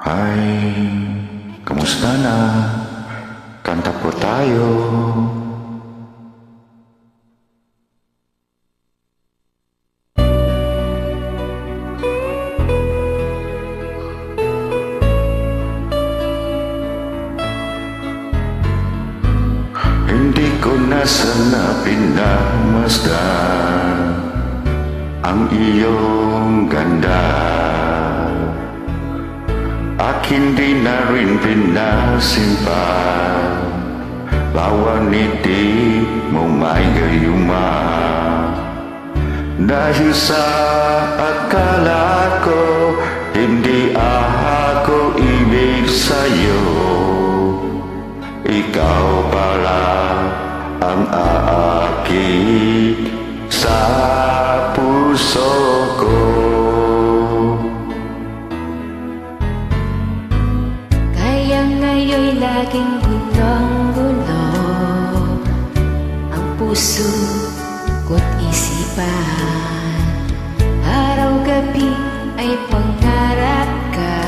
Hi, kamusta na? Kanta po tayo. Hindi ko na sana pinamasdan ang iyong ganda, akin di na rin pinasimpan. Bawat ngiti mo may gayuma, dahil sa akala ko hindi ako ibig sa'yo. Ikaw pala ang aakit sa puso ko. Kaya ngayon'y laging gulong-gulo ang puso ko't isipan. Araw-gabi ay pangarap ka,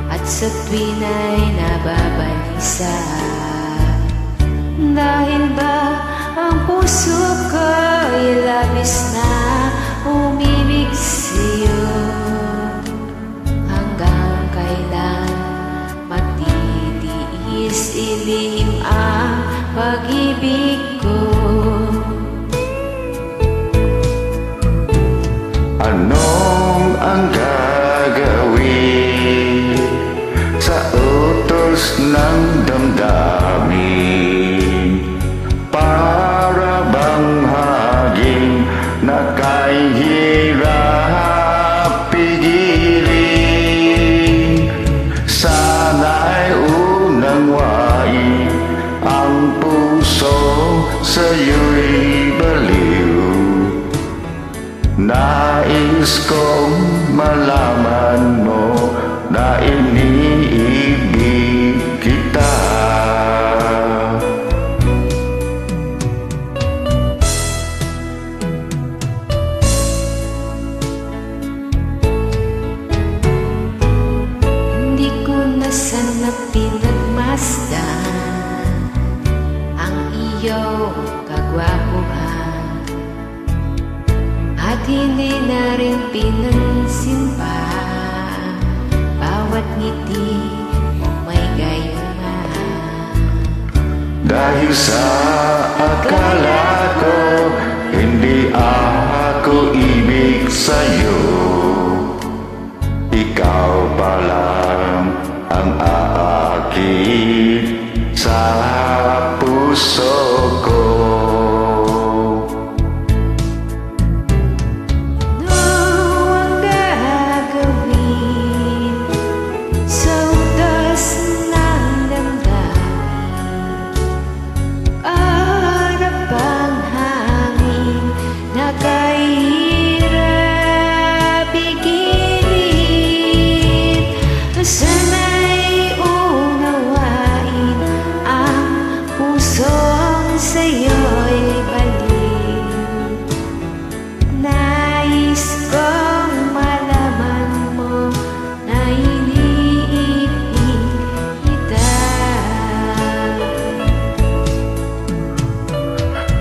at sa tuwin ay nababalisa. Dahil ba ang puso ko'y labis na umibig sa'yo? Hanggang kailan matitiis ilihim ang pag-ibig ko? Anong ang gagawin sa utos ng damdamin? Para bang haging na kahirap pigilin? Sana'y unang wain ang puso sa'yo'y baliw. Nais kong malaman mo na iniibig kita. Hindi ko na sana pinagmasdan ang iyong kagwapuhan, at hindi na rin pinansimpa bawat ngiti mo may gayuma. Dahil sa akala ko hindi ako ibig sa'yo. Ikaw pala ang aakit sa puso ko. Sana'y unawain ang pusong sa'yo'y baliw. Nais kong malaman mo na iniibig kita.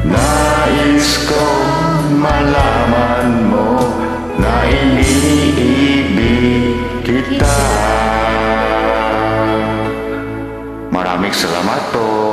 Nais kong malaman mo na iniibig kita. Maraming salamat po.